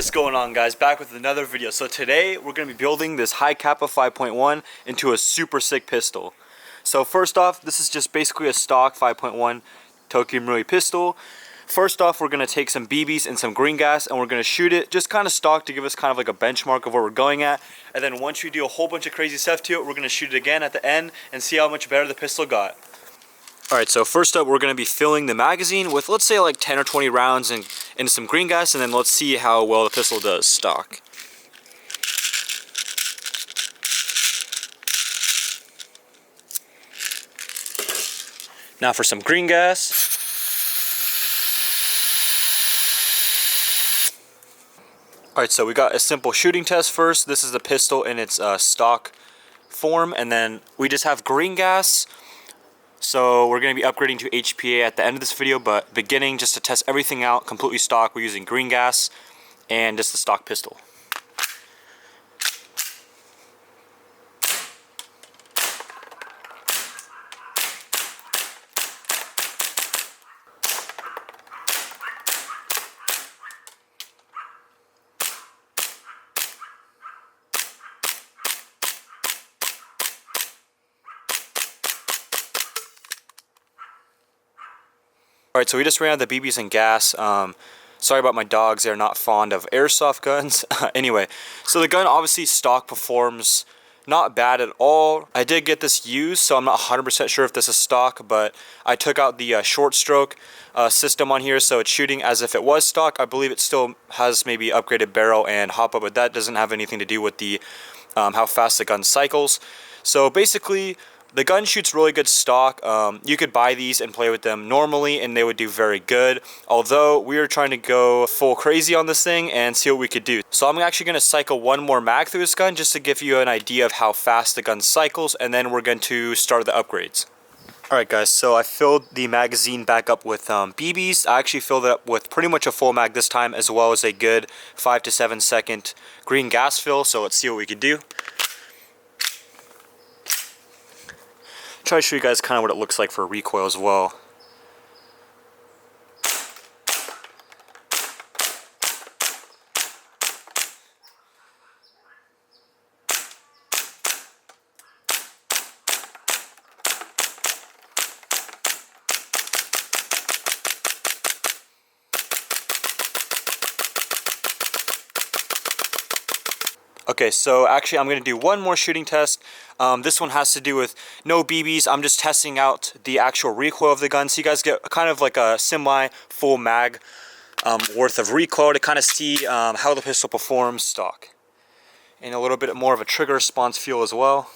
is going on, guys? Back with another video. So today we're going to be building this Hi-Capa 5.1 into a super sick pistol. So first off, this is just basically a stock 5.1 Tokyo Marui pistol. First off, we're going to take some BBs and some green gas and we're going to shoot it just kind of stock to give us kind of like a benchmark of where we're going at. And then once we do a whole bunch of crazy stuff to it, we're going to shoot it again at the end and see how much better the pistol got. Alright, so first up we're going to be filling the magazine with, let's say, like 10 or 20 rounds and some green gas, and then let's see how well the pistol does stock. Now for some green gas. Alright, so we got a simple shooting test first. This is the pistol in its stock form, and then we just have green gas. So we're going to be upgrading to HPA at the end of this video, but beginning, just to test everything out completely stock, we're using green gas and just the stock pistol. Alright, so we just ran out of the BBs and gas. Sorry about my dogs, they're not fond of airsoft guns. Anyway, so the gun obviously stock performs not bad at all. I did get this used, so I'm not 100% sure if this is stock, but I took out the short stroke system on here, so it's shooting as if it was stock. I believe it still has maybe upgraded barrel and hop-up, but that doesn't have anything to do with the how fast the gun cycles. So basically, the gun shoots really good stock. You could buy these and play with them normally and they would do very good. Although we are trying to go full crazy on this thing and see what we could do. So I'm actually going to cycle one more mag through this gun just to give you an idea of how fast the gun cycles, and then we're going to start the upgrades. Alright guys, so I filled the magazine back up with BBs. I actually filled it up with pretty much a full mag this time, as well as a good 5 to 7 second green gas fill. So let's see what we can do. Try to show you guys kind of what it looks like for recoil as well. Okay, so actually I'm going to do one more shooting test. This one has to do with no BBs. I'm just testing out the actual recoil of the gun, so you guys get kind of like a semi-full mag worth of recoil to kind of see how the pistol performs stock. And a little bit more of a trigger response feel as well.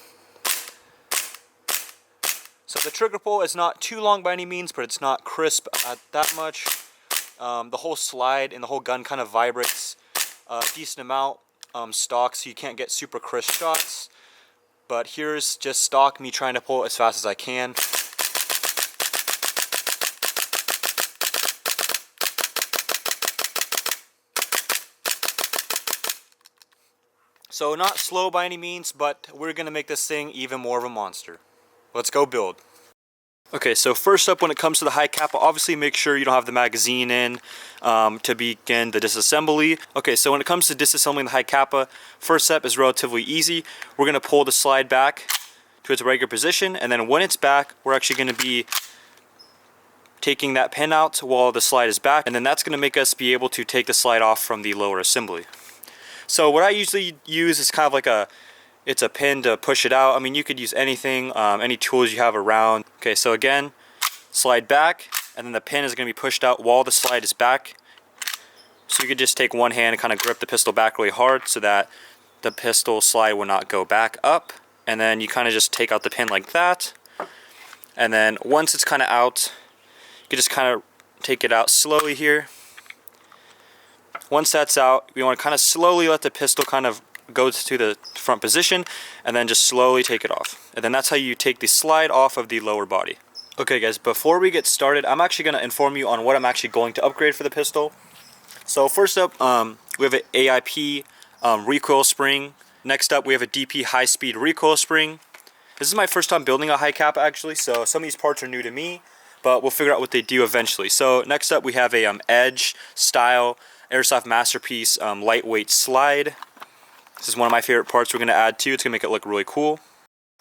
So the trigger pull is not too long by any means, but it's not crisp at that much. The whole slide and the whole gun kind of vibrates a decent amount. Stock, so you can't get super crisp shots, but here's just stock, me trying to pull it as fast as I can. So not slow by any means, but we're gonna make this thing even more of a monster. Let's go build. Okay, so first up, when it comes to the Hi-Capa, obviously make sure you don't have the magazine in to begin the disassembly. Okay, so when it comes to disassembling the Hi-Capa, first step is relatively easy. We're going to pull the slide back to its regular position, and then when it's back, we're actually going to be taking that pin out while the slide is back, and then that's going to make us be able to take the slide off from the lower assembly. So what I usually use is kind of like it's a pin to push it out. I mean, you could use anything, any tools you have around. Okay, so again, slide back, and then the pin is going to be pushed out while the slide is back. So you could just take one hand and kind of grip the pistol back really hard so that the pistol slide will not go back up. And then you kind of just take out the pin like that. And then once it's kind of out, you can just kind of take it out slowly here. Once that's out, we want to kind of slowly let the pistol kind of go to the front position, and then just slowly take it off. And then that's how you take the slide off of the lower body. Okay guys, before we get started, I'm actually going to inform you on what I'm actually going to upgrade for the pistol. So first up, we have an AIP recoil spring. Next up, we have a DP high-speed recoil spring. This is my first time building a Hi-Capa actually, so some of these parts are new to me, but we'll figure out what they do eventually. So next up, we have a edge style Airsoft Masterpiece lightweight slide. This is one of my favorite parts we're going to add too. It's going to make it look really cool.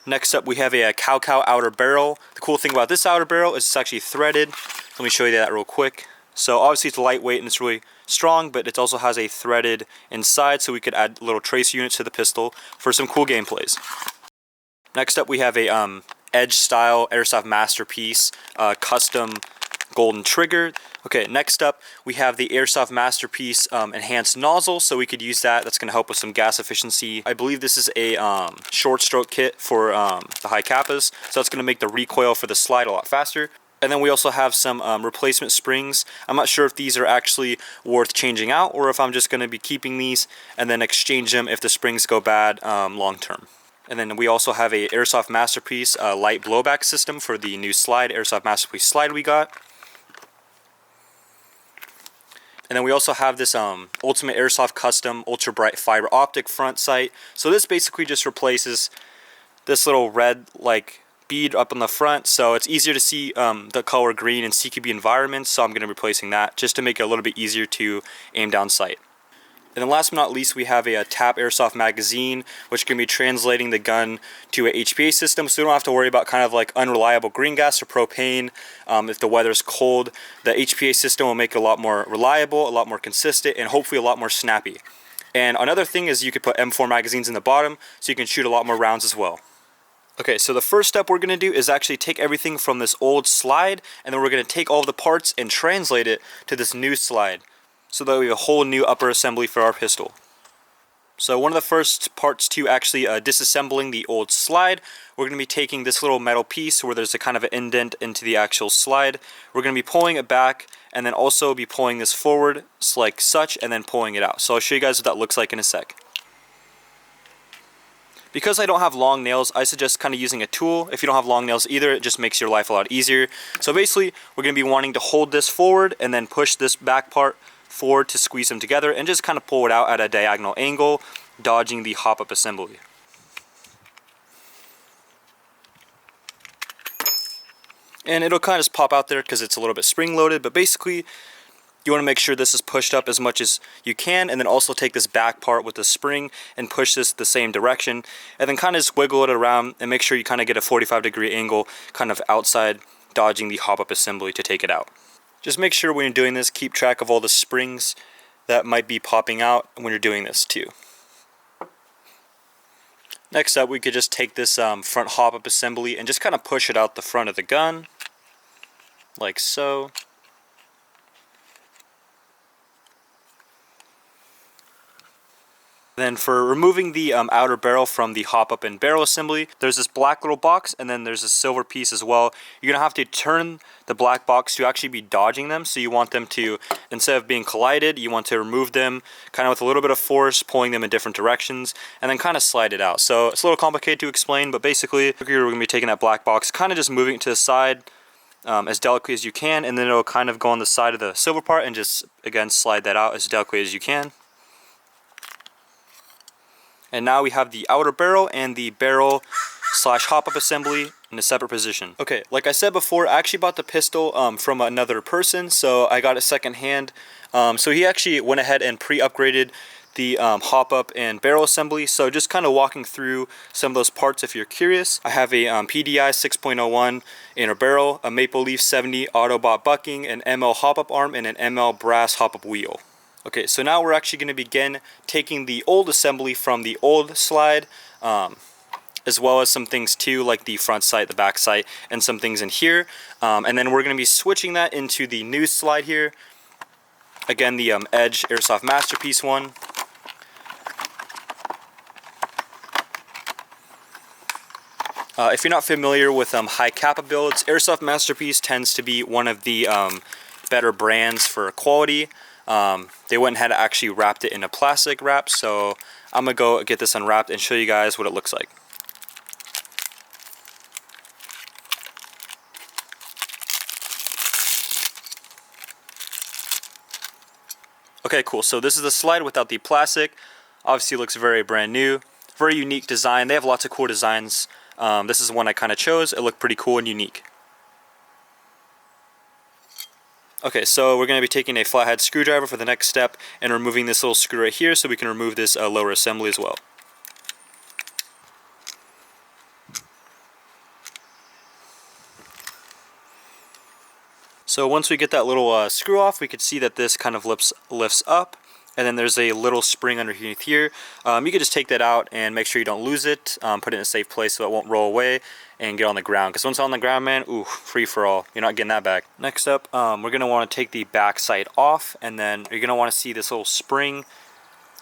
Next up, we have a cow outer barrel. The cool thing about this outer barrel is it's actually threaded. Let me show you that real quick. So obviously it's lightweight and it's really strong, but it also has a threaded inside, so we could add little tracer units to the pistol for some cool gameplays. Next up, we have a Edge style Airsoft Masterpiece custom golden trigger. Okay, next up we have the Airsoft Masterpiece enhanced nozzle, so we could use that. That's going to help with some gas efficiency. I believe this is a short stroke kit for the Hi-Capas, so that's going to make the recoil for the slide a lot faster. And then we also have some replacement springs. I'm not sure if these are actually worth changing out or if I'm just going to be keeping these and then exchange them if the springs go bad long term. And then we also have a Airsoft Masterpiece light blowback system for the new slide, Airsoft Masterpiece slide we got. And then we also have this Ultimate Airsoft Custom Ultra Bright Fiber Optic front sight. So this basically just replaces this little red like bead up on the front, so it's easier to see the color green in CQB environments, so I'm going to be replacing that just to make it a little bit easier to aim down sight. And then last but not least, we have a TAP Airsoft magazine, which can be translating the gun to a HPA system, so we don't have to worry about kind of like unreliable green gas or propane. If the weather's cold, the HPA system will make it a lot more reliable, a lot more consistent, and hopefully a lot more snappy. And another thing is you could put M4 magazines in the bottom, so you can shoot a lot more rounds as well. Okay, so the first step we're going to do is actually take everything from this old slide, and then we're going to take all the parts and translate it to this new slide, so that we have a whole new upper assembly for our pistol. So one of the first parts to actually disassembling the old slide, we're going to be taking this little metal piece where there's a kind of an indent into the actual slide. We're going to be pulling it back, and then also be pulling this forward like such, and then pulling it out. So I'll show you guys what that looks like in a sec. Because I don't have long nails, I suggest kind of using a tool. If you don't have long nails either, it just makes your life a lot easier. So basically, we're going to be wanting to hold this forward and then push this back part forward to squeeze them together and just kind of pull it out at a diagonal angle, dodging the hop-up assembly. And it'll kind of just pop out there because it's a little bit spring-loaded, but basically, you want to make sure this is pushed up as much as you can, and then also take this back part with the spring and push this the same direction, and then kind of just wiggle it around and make sure you kind of get a 45-degree angle kind of outside, dodging the hop-up assembly to take it out. Just make sure when you're doing this, keep track of all the springs that might be popping out when you're doing this too. Next up, we could just take this front hop-up assembly and just kind of push it out the front of the gun, like so. Then for removing the outer barrel from the hop-up and barrel assembly, there's this black little box, and then there's a silver piece as well. You're going to have to turn the black box to actually be dodging them, so you want them to, instead of being collided, you want to remove them kind of with a little bit of force, pulling them in different directions, and then kind of slide it out. So it's a little complicated to explain, but basically we're going to be taking that black box, kind of just moving it to the side as delicately as you can, and then it'll kind of go on the side of the silver part and just, again, slide that out as delicately as you can. And now we have the outer barrel and the barrel slash hop-up assembly in a separate position. Okay, like I said before, I actually bought the pistol from another person, so I got it secondhand. So he actually went ahead and pre-upgraded the hop-up and barrel assembly. So just kind of walking through some of those parts if you're curious. I have a PDI 6.01 inner barrel, a Maple Leaf 70 Autobot bucking, an ML hop-up arm, and an ML brass hop-up wheel. Okay, so now we're actually going to begin taking the old assembly from the old slide, as well as some things too, like the front sight, the back sight, and some things in here. And then we're going to be switching that into the new slide here. Again, the Edge Airsoft Masterpiece one. If you're not familiar with Hi-Capa builds, Airsoft Masterpiece tends to be one of the better brands for quality. They went ahead and actually wrapped it in a plastic wrap, so I'm going to go get this unwrapped and show you guys what it looks like. Okay, cool. So this is the slide without the plastic. Obviously it looks very brand new. Very unique design. They have lots of cool designs. This is one I kind of chose. It looked pretty cool and unique. Okay, so we're going to be taking a flathead screwdriver for the next step and removing this little screw right here so we can remove this lower assembly as well. So once we get that little screw off, we can see that this kind of lifts up, and then there's a little spring underneath here. You can just take that out and make sure you don't lose it. Put it in a safe place so it won't roll away and get on the ground. Because once it's on the ground, man, ooh, free for all. You're not getting that back. Next up, we're going to want to take the back side off, and then you're going to want to see this little spring,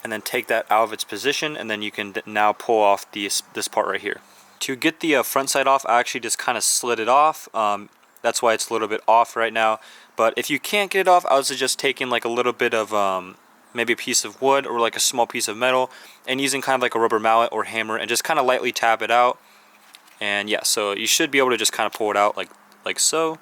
and then take that out of its position, and then you can now pull off this part right here. To get the front side off, I actually just kind of slid it off. That's why it's a little bit off right now. But if you can't get it off, I would suggest taking like a little bit of maybe a piece of wood or like a small piece of metal and using kind of like a rubber mallet or hammer and just kind of lightly tap it out. And yeah, so you should be able to just kind of pull it out like so.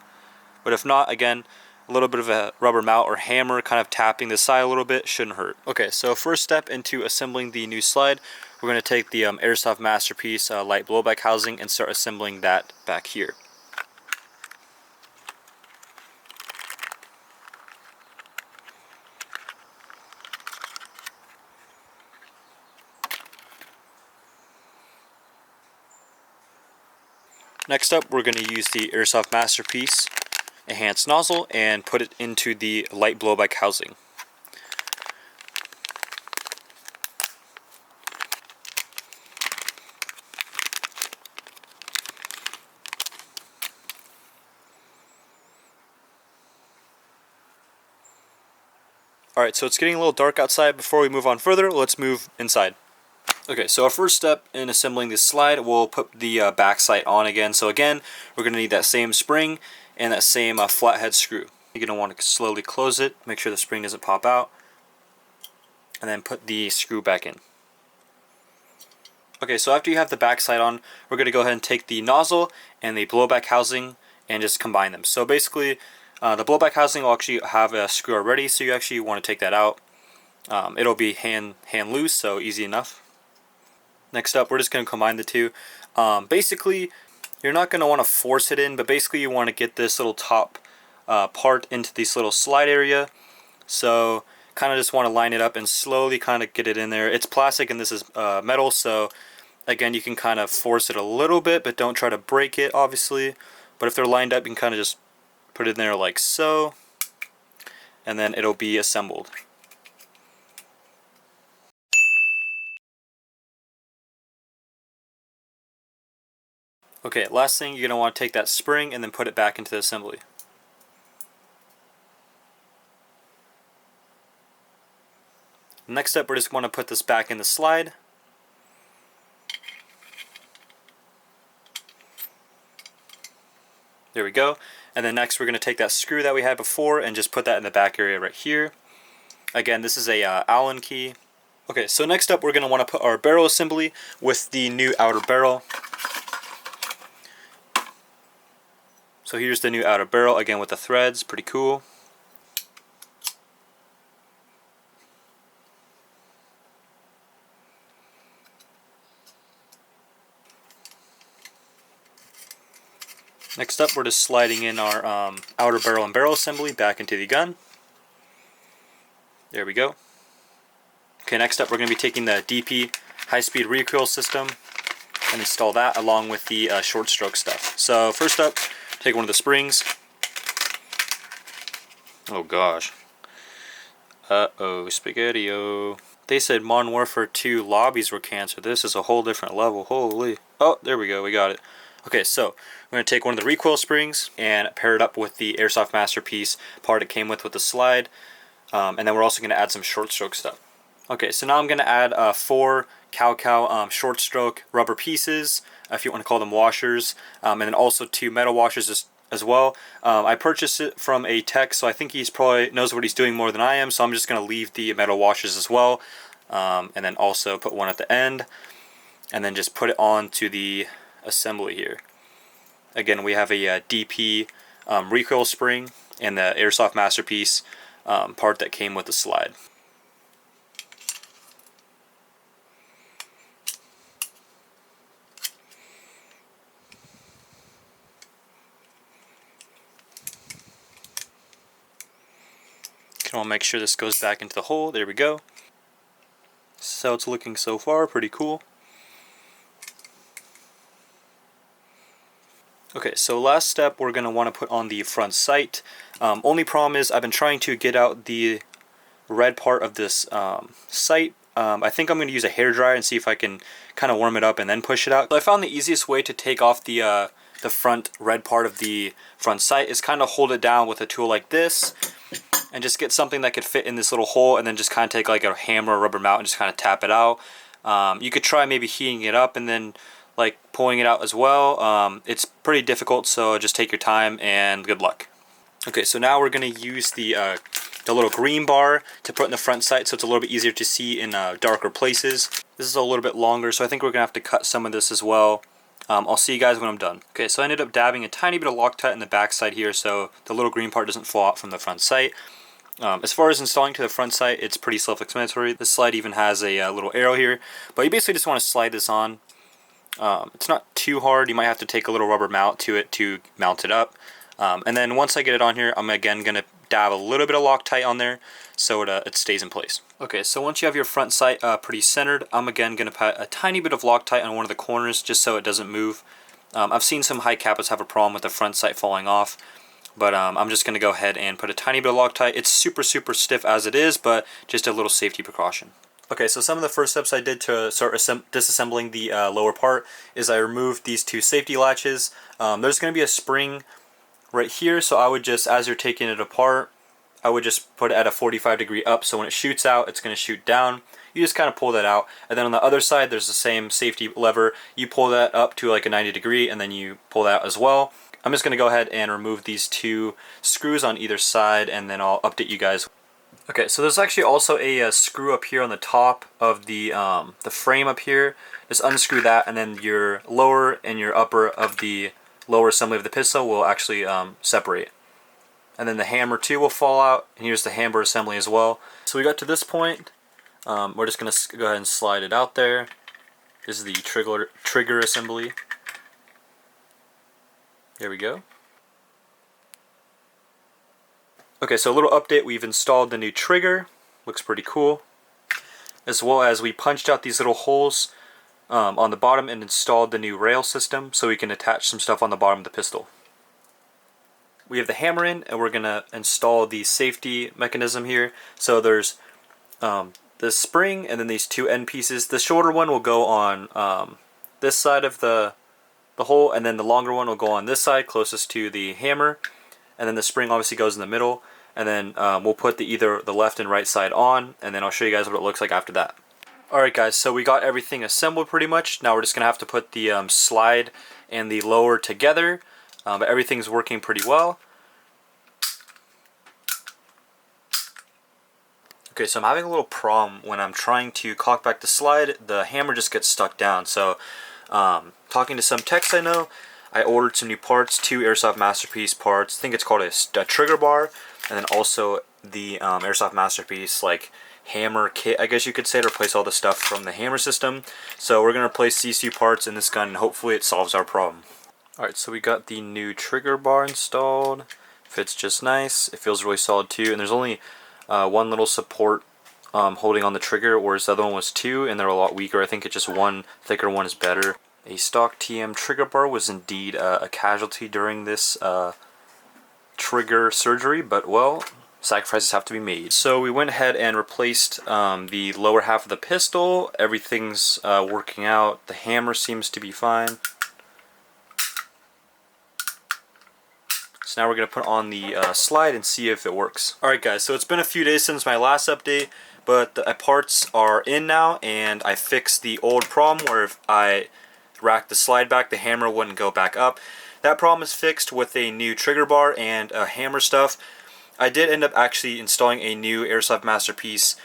But if not, again, a little bit of a rubber mallet or hammer kind of tapping the side a little bit shouldn't hurt. Okay, so first step into assembling the new slide, we're going to take the Airsoft Masterpiece light blowback housing and start assembling that back here. Next up, we're going to use the Airsoft Masterpiece enhanced nozzle and put it into the light blowback housing. Alright, so it's getting a little dark outside. Before we move on further, let's move inside. Okay, so our first step in assembling this slide, we'll put the back sight on again. So again, we're going to need that same spring and that same flathead screw. You're going to want to slowly close it, make sure the spring doesn't pop out, and then put the screw back in. Okay, so after you have the back sight on, we're going to go ahead and take the nozzle and the blowback housing and just combine them. So basically, the blowback housing will actually have a screw already, so you actually want to take that out. It'll be hand loose, so easy enough. Next up, we're just going to combine the two. Basically, you're not going to want to force it in, but basically you want to get this little top part into this little slide area. So kind of just want to line it up and slowly kind of get it in there. It's plastic and this is metal, so again, you can kind of force it a little bit, but don't try to break it, obviously. But if they're lined up, you can kind of just put it in there like so, and then it'll be assembled. Okay, last thing, you're going to want to take that spring and then put it back into the assembly. Next step, we're just going to put this back in the slide. There we go. And then next we're going to take that screw that we had before and just put that in the back area right here. Again, this is a Allen key. Okay, so next up we're going to want to put our barrel assembly with the new outer barrel. So here's the new outer barrel, again with the threads, pretty cool. Next up, we're just sliding in our outer barrel and barrel assembly back into the gun. There we go. Okay, next up we're going to be taking the DP high-speed recoil system and install that along with the short stroke stuff. So first up, take one of the springs. Oh gosh. Uh-oh, spaghetti-o. They said Modern Warfare 2 lobbies were canceled. This is a whole different level. Holy. Oh, there we go. We got it. Okay, so we're going to take one of the recoil springs and pair it up with the Airsoft Masterpiece part it came with the slide. And then we're also going to add some short stroke stuff. Okay, so now I'm going to add 4 cow short stroke rubber pieces, if you want to call them washers, and then also 2 metal washers as well. I purchased it from a tech, so I think he's probably knows what he's doing more than I am, so I'm just going to leave the metal washers as well, and then also put one at the end, and then just put it onto the assembly here. Again, we have a DP recoil spring and the Airsoft Masterpiece part that came with the slide. I'll make sure this goes back into the hole. There we go. So it's looking so far, pretty cool. Okay, so last step, we're going to want to put on the front sight. Only problem is I've been trying to get out the red part of this sight. I think I'm going to use a hairdryer and see if I can kind of warm it up and then push it out. So I found the easiest way to take off the front red part of the front sight is kind of hold it down with a tool like this and just get something that could fit in this little hole, and then just kind of take like a hammer or rubber mallet and just kind of tap it out. You could try maybe heating it up and then like pulling it out as well. It's pretty difficult, so just take your time and good luck. Okay, so now we're going to use the little green bar to put in the front sight so it's a little bit easier to see in darker places. This is a little bit longer, so I think we're going to have to cut some of this as well. I'll see you guys when I'm done. Okay, so I ended up dabbing a tiny bit of Loctite in the back side here so the little green part doesn't fall out from the front sight. As far as installing to the front sight, it's pretty self-explanatory. This slide even has a little arrow here, but you basically just want to slide this on. It's not too hard. You might have to take a little rubber mallet to it to mount it up. And then once I get it on here, I'm again going to dab a little bit of Loctite on there so it stays in place. Okay, so once you have your front sight pretty centered, I'm again going to put a tiny bit of Loctite on one of the corners just so it doesn't move. I've seen some Hi-Capas have a problem with the front sight falling off, but I'm just going to go ahead and put a tiny bit of Loctite. It's super stiff as it is, but just a little safety precaution. Okay, so some of the first steps I did to start disassembling the lower part is I removed these two safety latches. There's going to be a spring right here, so I would just, as you're taking it apart, I would just put it at a 45-degree up, so when it shoots out, it's going to shoot down. You just kind of pull that out, and then on the other side, there's the same safety lever. You pull that up to like a 90-degree, and then you pull that out as well. I'm just going to go ahead and remove these two screws on either side, and then I'll update you guys. Okay, so there's actually also a screw up here on the top of the frame up here. Just unscrew that, and then your lower and your upper of the lower assembly of the pistol will actually separate. And then the hammer too will fall out, and here's the hammer assembly as well. So we got to this point. We're just going to go ahead and slide it out there. This is the trigger assembly. There we go. Okay, so a little update, we've installed the new trigger. Looks pretty cool. As well as we punched out these little holes on the bottom and installed the new rail system so we can attach some stuff on the bottom of the pistol. We have the hammer in, and we're going to install the safety mechanism here. So there's the spring and then these two end pieces. The shorter one will go on this side of the hole, and then the longer one will go on this side closest to the hammer. And then the spring obviously goes in the middle, and then we'll put either the left and right side on, and then I'll show you guys what it looks like after that. Alright guys, so we got everything assembled pretty much. Now we're just going to have to put the slide and the lower together, but everything's working pretty well. Okay, so I'm having a little problem when I'm trying to cock back the slide. The hammer just gets stuck down. So talking to some techs I know, I ordered some new parts, 2 Airsoft Masterpiece parts. I think it's called a trigger bar, and then also the Airsoft Masterpiece like hammer kit, I guess you could say, to replace all the stuff from the hammer system. So we're going to replace these 2 parts in this gun, and hopefully it solves our problem. Alright, so we got the new trigger bar installed. Fits just nice. It feels really solid too, and there's only one little support holding on the trigger, whereas the other one was 2, and they're a lot weaker. I think it's just one thicker one is better. A stock TM trigger bar was indeed a casualty during this trigger surgery, but well, sacrifices have to be made. So we went ahead and replaced the lower half of the pistol. Everything's working out. The hammer seems to be fine. So now we're going to put on the slide and see if it works. Alright guys, so it's been a few days since my last update, but the parts are in now, and I fixed the old problem where if I racked the slide back, the hammer wouldn't go back up. That problem is fixed with a new trigger bar and hammer stuff. I did end up actually installing a new Airsoft Masterpiece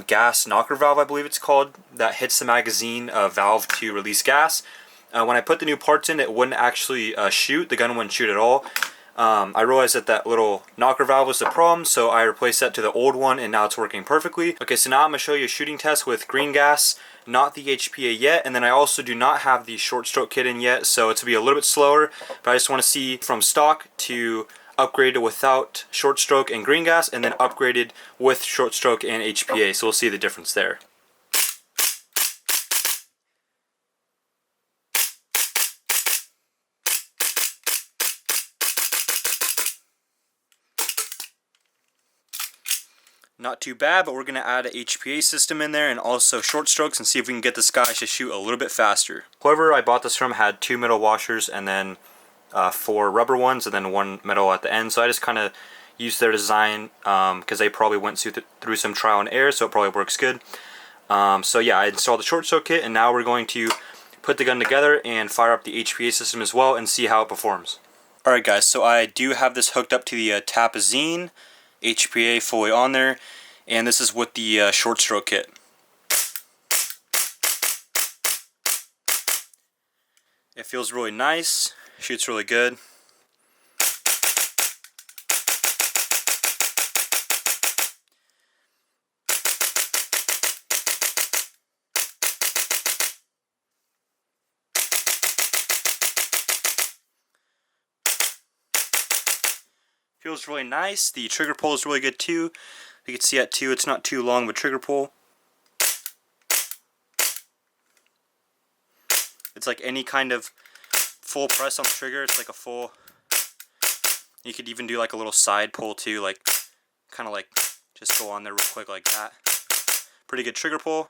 gas knocker valve, I believe it's called, that hits the magazine valve to release gas. When I put the new parts in, it wouldn't actually shoot. The gun wouldn't shoot at all. I realized that little knocker valve was the problem, so I replaced that to the old one, and now it's working perfectly. Okay, so now I'm going to show you a shooting test with green gas, not the HPA yet, and then I also do not have the short stroke kit in yet, so it's going to be a little bit slower, but I just want to see from stock to upgraded without short stroke and green gas, and then upgraded with short stroke and HPA, so we'll see the difference there. Not too bad, but we're going to add an HPA system in there and also short strokes and see if we can get this guy to shoot a little bit faster. Whoever I bought this from had 2 metal washers and then 4 rubber ones and then 1 metal at the end, so I just kind of used their design because they probably went through some trial and error, so it probably works good. So yeah, I installed the short stroke kit, and now we're going to put the gun together and fire up the HPA system as well and see how it performs. Alright guys, so I do have this hooked up to the Tapazine HPA fully on there, and this is with the short stroke kit. It feels really nice, shoots really good. Feels really nice. The trigger pull is really good too. You can see that too. It's not too long of a trigger pull. It's like any kind of full press on the trigger. It's like a full. You could even do like a little side pull too, like kind of like just go on there real quick like that. Pretty good trigger pull.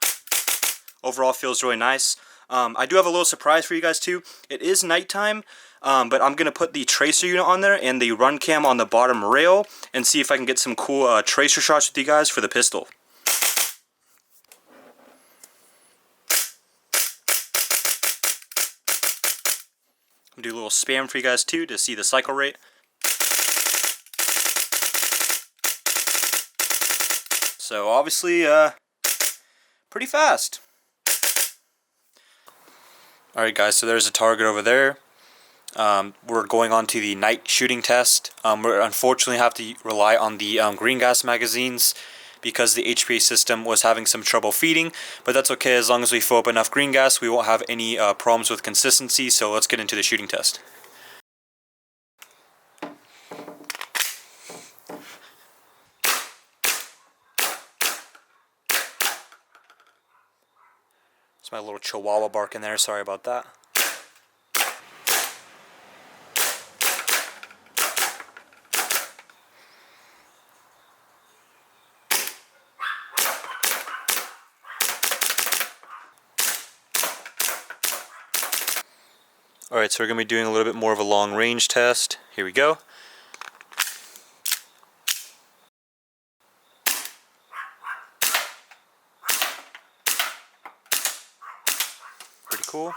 Overall feels really nice. I do have a little surprise for you guys too. It is nighttime, but I'm going to put the tracer unit on there and the run cam on the bottom rail and see if I can get some cool tracer shots with you guys for the pistol. I'll do a little spam for you guys too to see the cycle rate. So obviously pretty fast. Alright guys, so there's a target over there. We're going on to the night shooting test. We unfortunately have to rely on the green gas magazines because the HPA system was having some trouble feeding, but that's okay. As long as we fill up enough green gas, we won't have any problems with consistency. So let's get into the shooting test. It's my little chihuahua barking there, sorry about that. Alright, so we're going to be doing a little bit more of a long range test. Here we go. Pretty cool.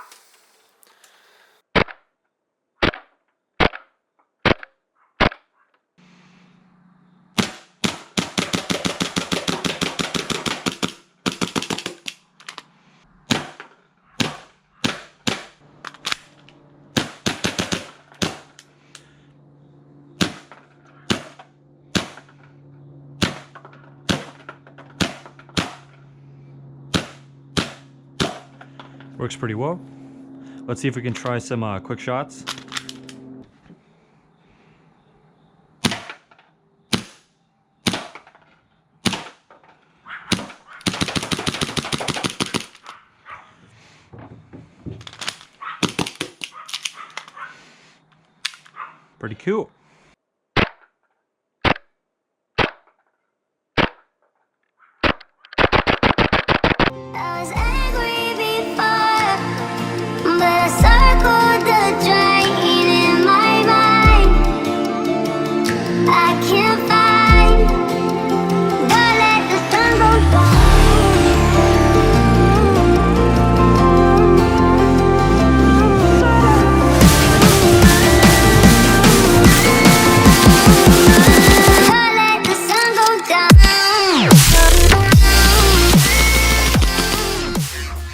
Works pretty well. Let's see if we can try some quick shots. Pretty cool.